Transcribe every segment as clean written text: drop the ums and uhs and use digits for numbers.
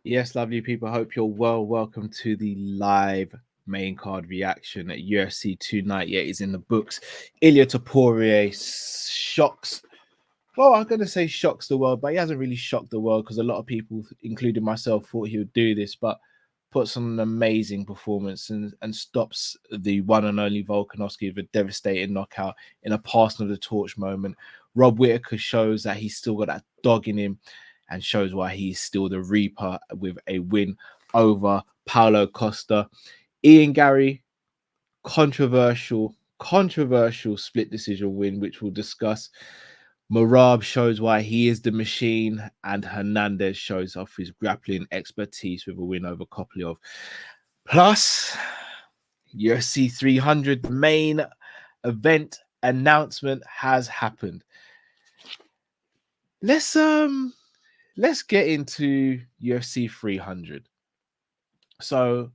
Yes, lovely people. Hope you're well. Welcome to the live main card reaction at UFC 298 is in the books. Ilia Topuria shocks. Well, I'm going to say shocks the world, but he hasn't really shocked the world because a lot of people, including myself, thought he would do this, but puts on an amazing performance and stops the one and only Volkanovski with a devastating knockout in a passing of the torch moment. Rob Whitaker shows that he's still got that dog in him and shows why he's still the Reaper with a win over Paulo Costa. Ian Garry, controversial split decision win, which we'll discuss. MERAB shows why he is the machine, and Hernandez shows off his grappling expertise with a win over Kopylov. Plus, UFC 300 main event announcement has happened. Let's get into UFC 300. So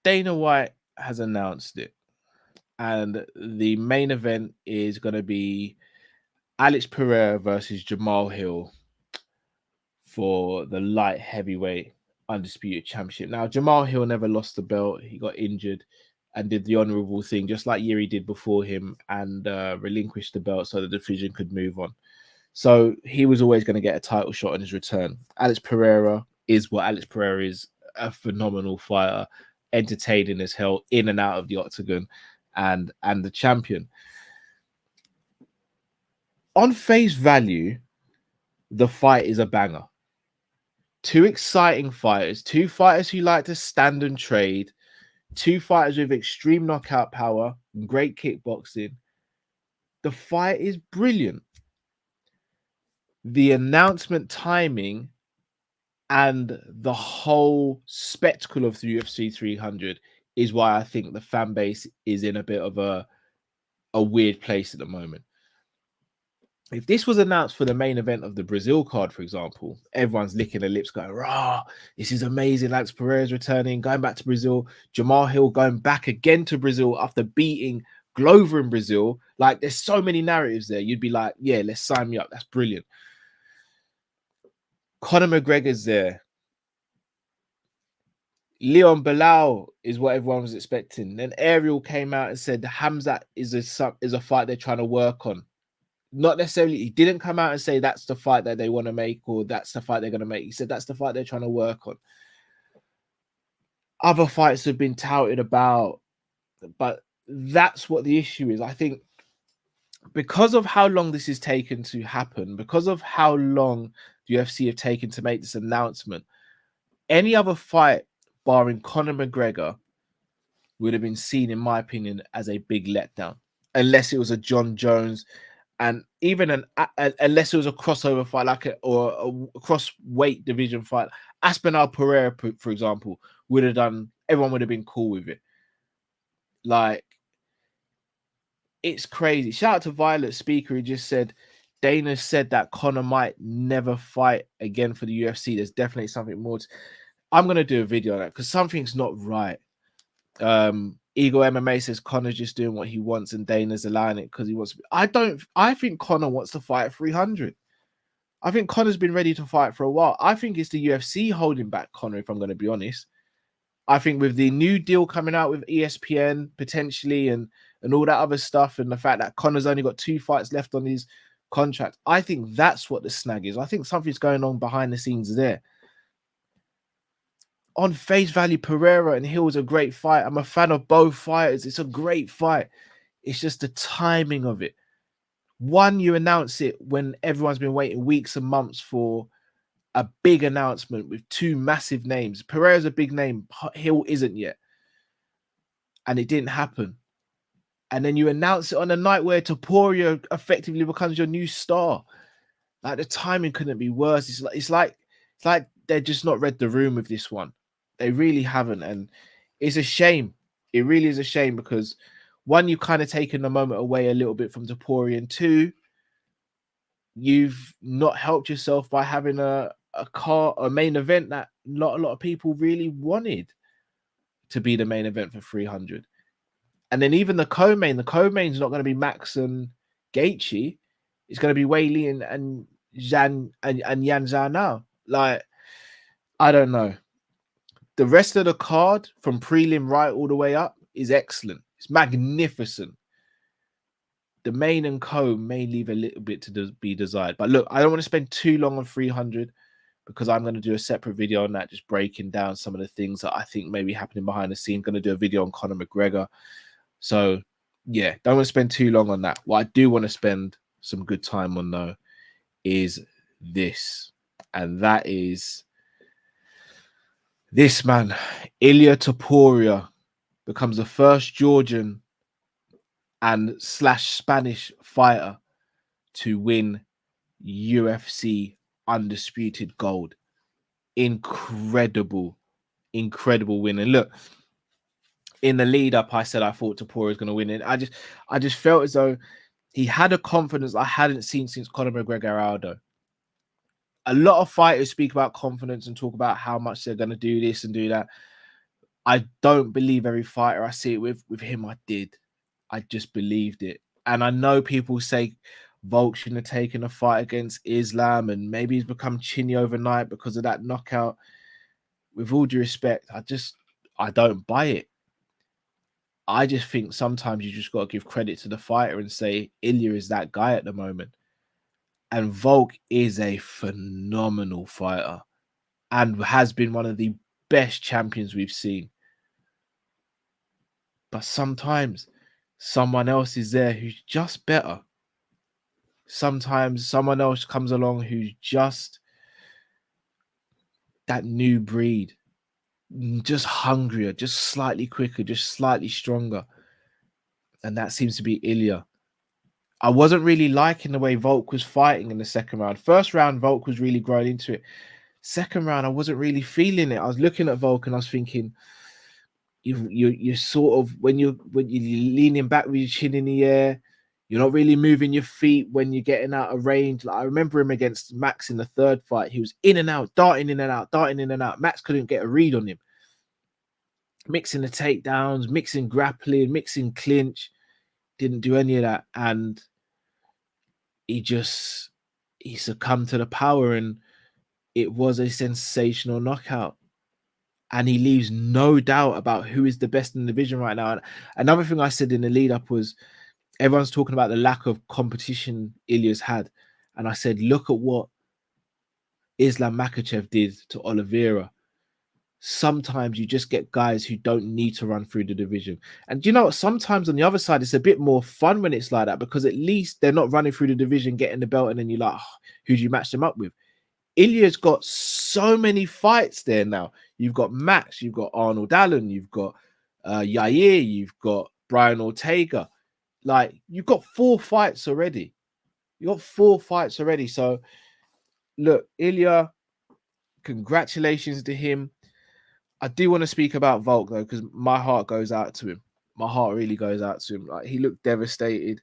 Dana White has announced it, and the main event is going to be Alex Pereira versus Jamal Hill for the light heavyweight undisputed championship. Now, Jamal Hill never lost the belt. He got injured and did the honorable thing, just like Yuri did before him, and relinquished the belt so the division could move on. So he was always going to get a title shot on his return. Alex Pereira is what Alex Pereira is, a phenomenal fighter, entertaining as hell, in and out of the octagon, and the champion. On face value, the fight is a banger. Two exciting fighters, two fighters who like to stand and trade, two fighters with extreme knockout power and great kickboxing. The fight is brilliant. The announcement timing and the whole spectacle of the UFC 300 is why I think the fan base is in a bit of a weird place at the moment. If this was announced for the main event of the Brazil card, for example, everyone's licking their lips going, rah, this is amazing. Alex Pereira's returning, going back to Brazil. Jamal Hill going back again to Brazil after beating Glover in Brazil. Like, there's so many narratives there. You'd be like, yeah, let's sign me up. That's brilliant. Conor McGregor's there. Leon Bilal is what everyone was expecting. Then Ariel came out and said Hamzat is a fight they're trying to work on. Not necessarily, he didn't come out and say that's the fight that they want to make or that's the fight they're going to make. He said that's the fight they're trying to work on. Other fights have been touted about, but that's what the issue is. I think because of how long this is taken to happen, because of how long the UFC have taken to make this announcement, any other fight barring Conor McGregor would have been seen, in my opinion, as a big letdown, unless it was a John Jones. And even unless it was a crossover fight, like a cross weight division fight, Aspinall Pereira, for example, would have done. Everyone would have been cool with it. Like, it's crazy. Shout out to Violet Speaker, who just said Dana said that Conor might never fight again for the UFC. There's definitely something more. I'm gonna do a video on that because something's not right. Eagle MMA says Conor's just doing what he wants and Dana's allowing it because he wants to. I think Conor wants to fight at 300. I think Conor's been ready to fight for a while. I think it's the UFC holding back Conor, if I'm going to be honest. I think with the new deal coming out with ESPN potentially and all that other stuff, and the fact that Conor's only got 2 fights left on his contract, I think that's what the snag is. I think something's going on behind the scenes there. On face value, Pereira and Hill is a great fight. I'm a fan of both fighters. It's a great fight. It's just the timing of it. One, you announce it when everyone's been waiting weeks and months for a big announcement with 2 massive names. Pereira's a big name. Hill isn't yet. And it didn't happen. And then you announce it on a night where Topuria effectively becomes your new star. Like, the timing couldn't be worse. It's like they just not read the room with this one. They really haven't, and it's a shame. It really is a shame because, one, you've kind of taken the moment away a little bit from Topuria, and 2, you've not helped yourself by having a main event that not a lot of people really wanted to be the main event for 300. And then even the co-main's not going to be Max and Gaethje. It's going to be Weili and Yan Zhao now. Like, I don't know. The rest of the card from prelim right all the way up is excellent. It's magnificent. The main and co may leave a little bit to be desired. But look, I don't want to spend too long on 300 because I'm going to do a separate video on that, just breaking down some of the things that I think may be happening behind the scene. Going to do a video on Conor McGregor. So, yeah, don't want to spend too long on that. What I do want to spend some good time on, though, is this. And that is this, man. Ilia Topuria becomes the first Georgian and / Spanish fighter to win UFC undisputed gold. Incredible win. And look, in the lead up, I said I thought Topuria was going to win it. I just felt as though he had a confidence I hadn't seen since Conor McGregor Aldo. A lot of fighters speak about confidence and talk about how much they're going to do this and do that. I don't believe every fighter I see it with him. I did. I just believed it. And I know people say VOLK shouldn't have taken a fight against Islam and maybe he's become chinny overnight because of that knockout. With all due respect, I don't buy it. I just think sometimes you just got to give credit to the fighter and say Ilia is that guy at the moment. And VOLK is a phenomenal fighter and has been one of the best champions we've seen. But sometimes someone else is there who's just better. Sometimes someone else comes along who's just that new breed, just hungrier, just slightly quicker, just slightly stronger. And that seems to be Ilia. I wasn't really liking the way VOLK was fighting in the second round. First round, VOLK was really growing into it. Second round, I wasn't really feeling it. I was looking at VOLK and I was thinking, you're sort of when you're leaning back with your chin in the air, you're not really moving your feet when you're getting out of range. Like I remember him against Max in the third fight. He was in and out, darting in and out, darting in and out. Max couldn't get a read on him. Mixing the takedowns, mixing grappling, mixing clinch. Didn't do any of that. And he succumbed to the power and it was a sensational knockout. And he leaves no doubt about who is the best in the division right now. And another thing I said in the lead up was everyone's talking about the lack of competition Ilia's had. And I said, look at what Islam Makhachev did to Oliveira. Sometimes you just get guys who don't need to run through the division. And you know what? Sometimes on the other side, it's a bit more fun when it's like that because at least they're not running through the division, getting the belt, and then you're like, oh, who do you match them up with? Ilia's got so many fights there now. You've got Max, you've got Arnold Allen, you've got Yair, you've got Brian Ortega. Like, you've got 4 fights already. So, look, Ilia, congratulations to him. I do want to speak about VOLK, though, because my heart goes out to him. My heart really goes out to him. Like, he looked devastated.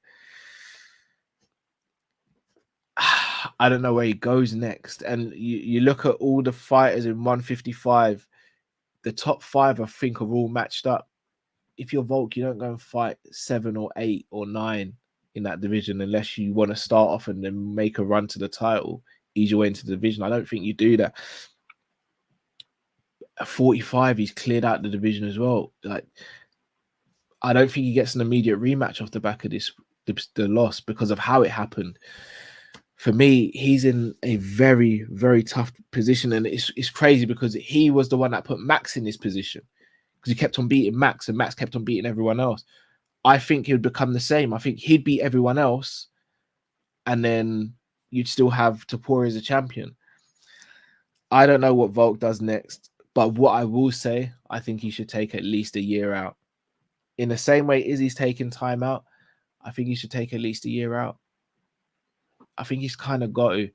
I don't know where he goes next. And you look at all the fighters in 155, the top 5, I think, are all matched up. If you're VOLK, you don't go and fight 7 or 8 or 9 in that division unless you want to start off and then make a run to the title, ease your way into the division. I don't think you do that. At 45, he's cleared out the division as well. Like, I don't think he gets an immediate rematch off the back of the loss because of how it happened. For me, he's in a very, very tough position. And it's crazy because he was the one that put Max in this position because he kept on beating Max and Max kept on beating everyone else. I think he would become the same. I think he'd beat everyone else and then you'd still have Topuria as a champion. I don't know what VOLK does next, but what I will say, I think he should take at least a year out. In the same way Izzy's taking time out, I think he should take at least a year out. I think he's kind of got to.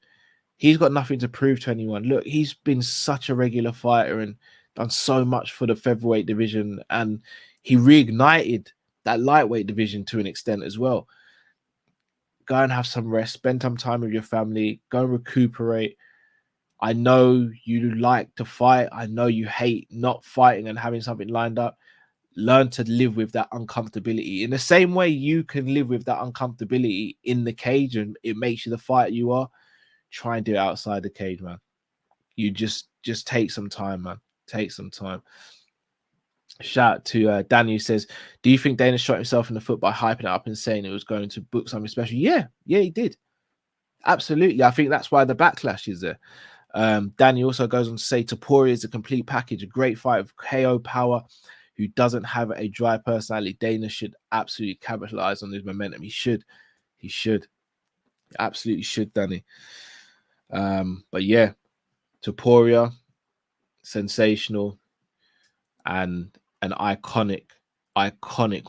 He's got nothing to prove to anyone. Look, he's been such a regular fighter and done so much for the featherweight division, and he reignited that lightweight division to an extent as well. Go and have some rest, spend some time with your family, go and recuperate. I know you like to fight. I know you hate not fighting and having something lined up. Learn to live with that uncomfortability. In the same way you can live with that uncomfortability in the cage and it makes you the fighter you are, try and do it outside the cage, man. You just just take some time, man. Take some time. Shout out to Danny, who says, do you think Dana shot himself in the foot by hyping it up and saying it was going to book something special? Yeah, he did. Absolutely. I think that's why the backlash is there. Danny also goes on to say TOPURIA is a complete package, a great fight of KO power, who doesn't have a dry personality. Dana should absolutely capitalize on his momentum. He should. He absolutely should, Danny. But yeah, TOPURIA, sensational, and an iconic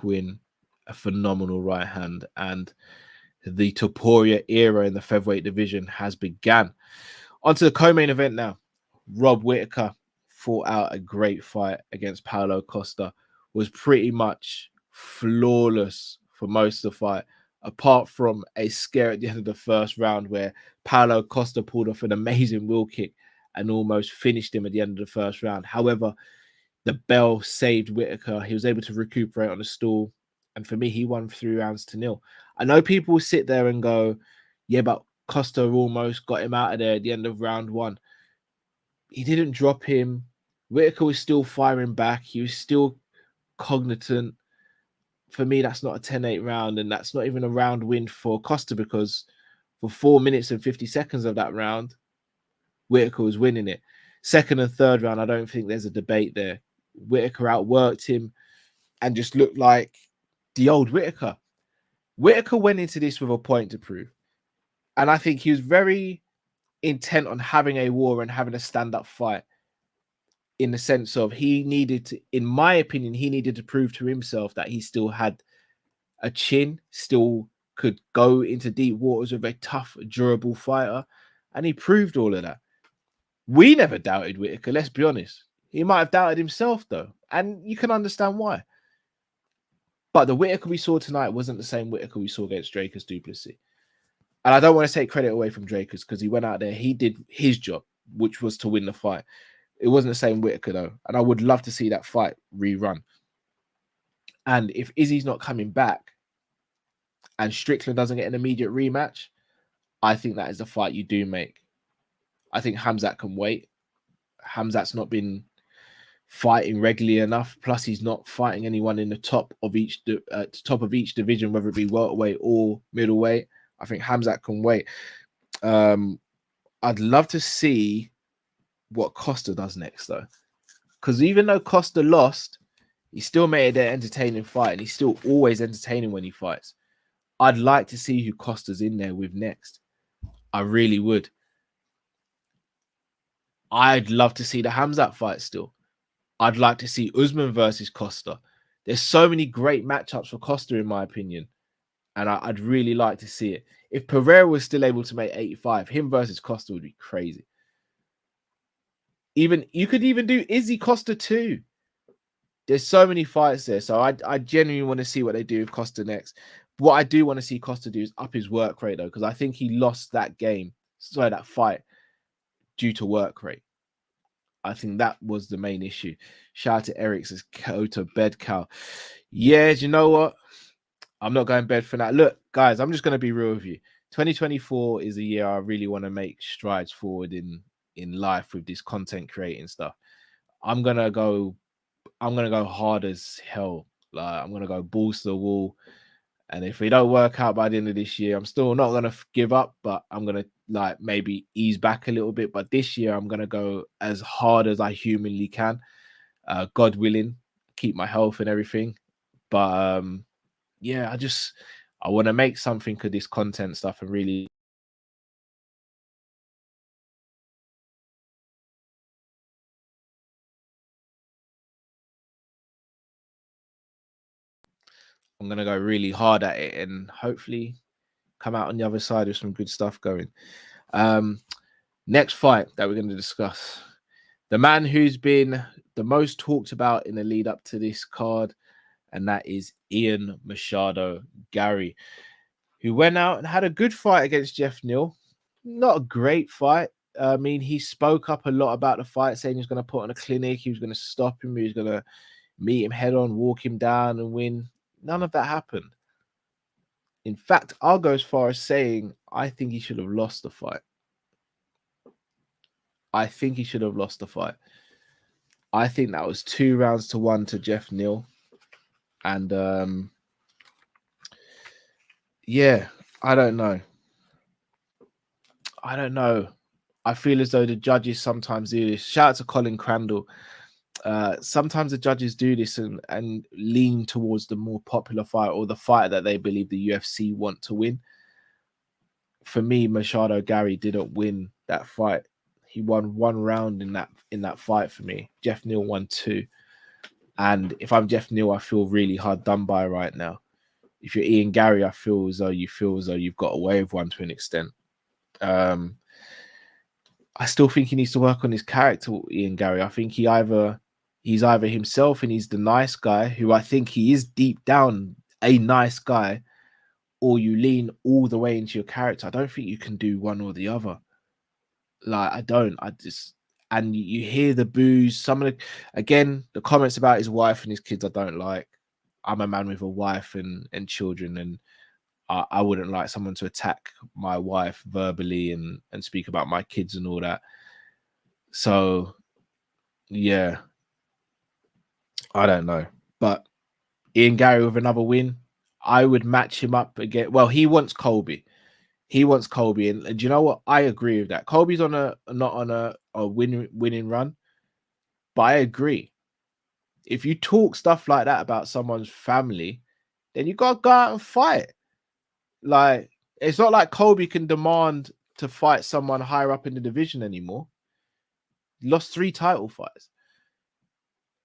win, a phenomenal right hand, and the TOPURIA era in the featherweight division has begun. Onto the co-main event now. Rob Whitaker fought out a great fight against Paulo Costa, was pretty much flawless for most of the fight, apart from a scare at the end of the first round where Paulo Costa pulled off an amazing wheel kick and almost finished him at the end of the first round. However, the bell saved Whitaker. He was able to recuperate on the stool. And for me, he won 3-0. I know people will sit there and go, yeah, but Costa almost got him out of there at the end of round 1. He didn't drop him. Whitaker was still firing back. He was still cognizant. For me, that's not a 10-8 round, and that's not even a round win for Costa, because for 4 minutes and 50 seconds of that round, Whitaker was winning it. Second and third round, I don't think there's a debate there. Whitaker outworked him and just looked like the old Whitaker. Whitaker went into this with a point to prove. And I think he was very intent on having a war and having a stand-up fight, in the sense of he needed to, in my opinion, he needed to prove to himself that he still had a chin, still could go into deep waters with a tough, durable fighter. And he proved all of that. We never doubted Whitaker, let's be honest. He might have doubted himself, though. And you can understand why. But the Whitaker we saw tonight wasn't the same Whitaker we saw against Dracus du Plessis. And I don't want to take credit away from Dracus, because he went out there, he did his job, which was to win the fight. It wasn't the same Whitaker, though. And I would love to see that fight rerun. And if Izzy's not coming back and Strickland doesn't get an immediate rematch, I think that is the fight you do make. I think Khamzat can wait. Khamzat's not been fighting regularly enough. Plus, he's not fighting anyone in the top of each division, whether it be welterweight or middleweight. I think Khamzat can wait. I'd love to see what Costa does next, though, because even though Costa lost, he still made it an entertaining fight, and he's still always entertaining when he fights. I'd like to see who Costa's in there with next. I really would. I'd love to see the Khamzat fight still. I'd like to see Usman versus Costa. There's so many great matchups for Costa, in my opinion, and I'd really like to see it. If Pereira was still able to make 85, him versus Costa would be crazy. Even you could even do Izzy Costa too. There's so many fights there, so I genuinely want to see what they do with Costa next. What I do want to see Costa do is up his work rate, though, because I think he lost that fight due to work rate. I think that was the main issue. Shout out to Eric, says Kota bed cow. Yeah, you know what? I'm not going bed for that. Look, guys, I'm just going to be real with you. 2024 is a year I really want to make strides forward in life with this content creating stuff. I'm gonna go hard as hell. Like, I'm gonna go balls to the wall. And if we don't work out by the end of this year, I'm still not gonna give up, but I'm gonna like maybe ease back a little bit. But this year, I'm gonna go as hard as I humanly can. God willing, keep my health and everything. But yeah, I want to make something of this content stuff and really. I'm gonna go really hard at it and hopefully come out on the other side with some good stuff going. Next fight that we're going to discuss, the man who's been the most talked about in the lead up to this card, and that is Ian Machado, GARRY, who went out and had a good fight against Jeff Neal. Not a great fight. I mean, he spoke up a lot about the fight, saying he was going to put on a clinic, he was going to stop him, he was going to meet him head on, walk him down and win. None of that happened. In fact, I'll go as far as saying I think he should have lost the fight. I think he should have lost the fight. I think that was 2-1 to Jeff Neal. And yeah, I don't know. I feel as though the judges sometimes do this. Shout out to Colin Crandall. Sometimes the judges do this and lean towards the more popular fight or the fight that they believe the UFC want to win. For me, Machado Garry didn't win that fight. He won 1 round in that fight for me. Jeff Neal won 2. And if I'm Jeff Neal, I feel really hard done by right now. If you're Ian Garry, I feel as though you've got away with one to an extent. I still think he needs to work on his character, Ian Garry. I think he's either himself and he's the nice guy, who I think he is deep down a nice guy, or you lean all the way into your character. I don't think you can do one or the other. Like, and you hear the boos. Some of the comments about his wife and his kids I don't like. I'm a man with a wife and children, and I wouldn't like someone to attack my wife verbally and speak about my kids and all that. So, yeah, I don't know. But Ian Garry with another win, I would match him up again. Well, he wants Colby. And do you know what? I agree with that. Colby's not on a winning run, but I agree. If you talk stuff like that about someone's family, then you gotta go out and fight. Like, it's not like Colby can demand to fight someone higher up in the division anymore. He lost 3 title fights.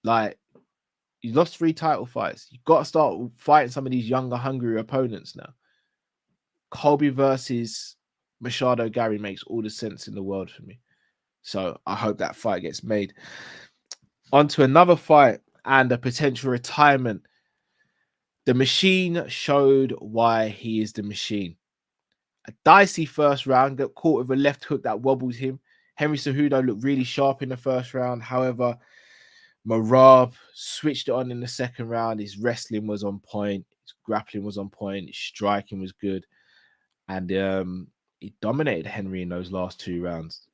Like, you lost 3 title fights. You got to start fighting some of these younger, hungrier opponents now. Colby versus Machado Garry makes all the sense in the world for me. So I hope that fight gets made. On to another fight and a potential retirement. The Machine showed why he is the Machine. A dicey first round, got caught with a left hook that wobbles him. Henry Cejudo looked really sharp in the first round. However, MERAB switched it on in the second round. His wrestling was on point. His grappling was on point. His striking was good. And he dominated Henry in those last 2 rounds.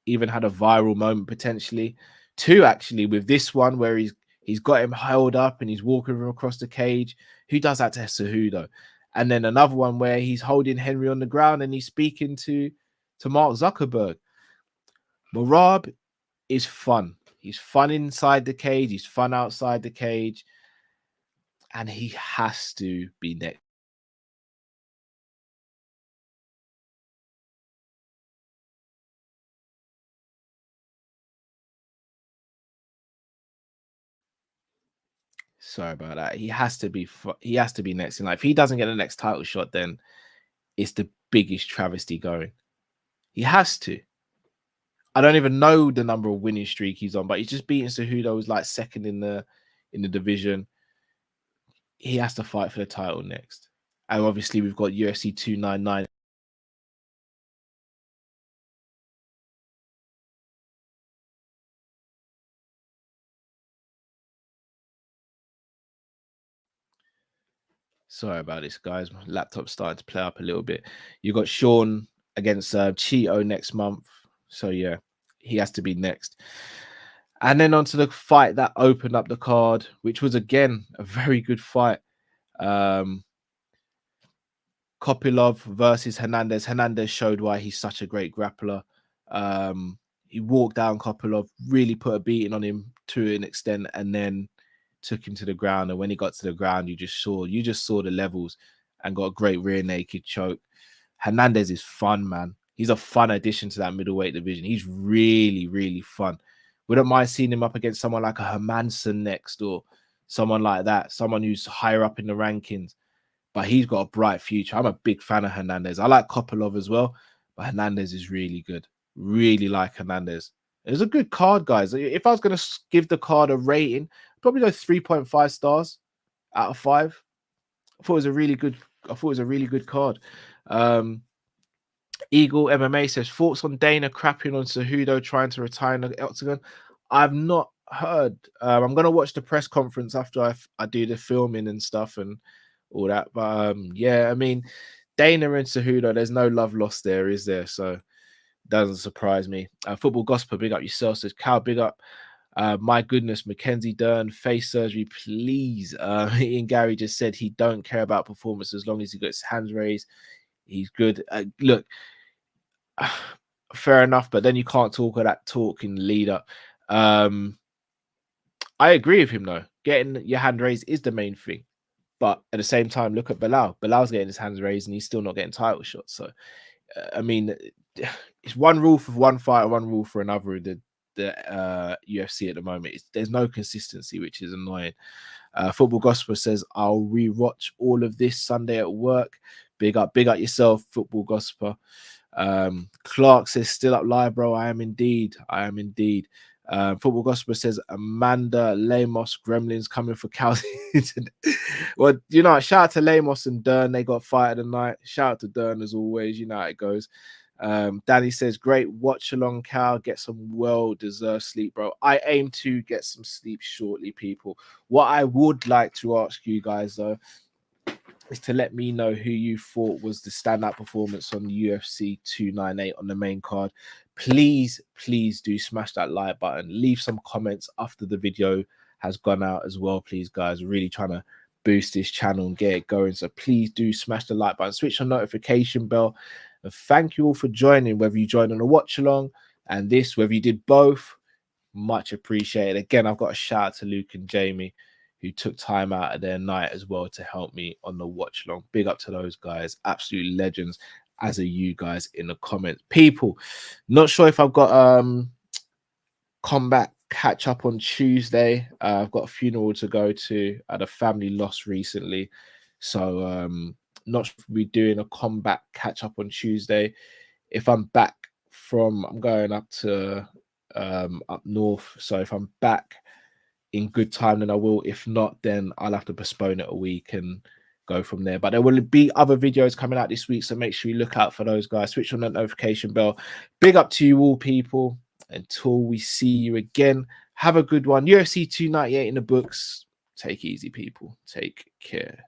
Even had a viral moment potentially. 2 actually, with this one where he's got him held up and he's walking him across the cage. Who does that to Cejudo? And then another one where he's holding Henry on the ground and he's speaking to Mark Zuckerberg. MERAB is fun. He's fun inside the cage. He's fun outside the cage. And he has to be next. Sorry about that. He has to be next in life. If he doesn't get the next title shot, then it's the biggest travesty going. He has to. I don't even know the number of winning streak he's on, but he's just beating Cejudo, who's like second in the division. He has to fight for the title next. And obviously we've got UFC 299. Sorry about this, guys. My laptop's starting to play up a little bit. You got Sean against Cheeto next month. So yeah, he has to be next. And then onto the fight that opened up the card, which was again a very good fight. Kopylov versus Hernandez. Hernandez showed why he's such a great grappler. He walked down Kopylov, really put a beating on him to an extent, and then took him to the ground. And when he got to the ground, you just saw the levels and got a great rear naked choke. Hernandez is fun, man. He's a fun addition to that middleweight division. He's really, really fun. Wouldn't mind seeing him up against someone like a Hermanson next, or someone like that, someone who's higher up in the rankings. But he's got a bright future. I'm a big fan of Hernandez. I like Kopylov as well, but Hernandez is really good. Really like Hernandez. It was a good card, guys. If I was going to give the card a rating, probably go 3.5 stars out of 5. I thought it was a really good card. Eagle MMA says, thoughts on Dana crapping on Cejudo trying to retire in the octagon? I've not heard. I'm going to watch the press conference after I do the filming and stuff and all that. But yeah, I mean, Dana and Cejudo, there's no love lost there, is there? So Doesn't surprise me. Football Gospel, big up yourself. Says Cal, big up. My goodness, Mackenzie Dern, face surgery, please. Ian Gary just said he don't care about performance as long as he got his hands raised. He's good. Look, fair enough, but then you can't talk of that talk in the lead up. I agree with him though. Getting your hand raised is the main thing. But at the same time, look at Bilal. Bilal's getting his hands raised and he's still not getting title shots. So, I mean, it's one rule for one fighter, one rule for another. The UFC at the moment, there's no consistency, which is annoying. Football Gospel says, I'll rewatch all of this Sunday at work. Big up yourself, Football Gospel. Clark says, still up live, bro. I am indeed. Football Gospel says, Amanda Lamos Gremlins coming for Cal. Well, you know, shout out to Lamos and Dern. They got fight of the night. Shout out to Dern as always. You know how it goes. Danny says, great watch along, Cal. Get some well-deserved sleep, bro. I aim to get some sleep shortly, people. What I would like to ask you guys, though, is to let me know who you thought was the standout performance on UFC 298 on the main card. Please do smash that like button. Leave some comments after the video has gone out as well, please, guys. Really trying to boost this channel and get it going. So please do smash the like button, switch on notification bell. And thank you all for joining, whether you joined on a watch along and this, whether you did both. Much appreciated. Again, I've got a shout out to Luke and Jamie, who took time out of their night as well to help me on the watch along. Big up to those guys, absolute legends, as are you guys in the comments. People, not sure if I've got combat catch up on Tuesday. I've got a funeral to go to. I had a family loss recently, so not sure if we're doing a combat catch up on Tuesday. If I'm back from, I'm going up to up north, so if I'm back in good time, then I will. If not, then I'll have to postpone it a week and go from there. But there will be other videos coming out this week, so make sure you look out for those, guys. Switch on that notification bell. Big up to you all, people. Until we see you again, have a good one. UFC 298 in the books. Take it easy, people. Take care.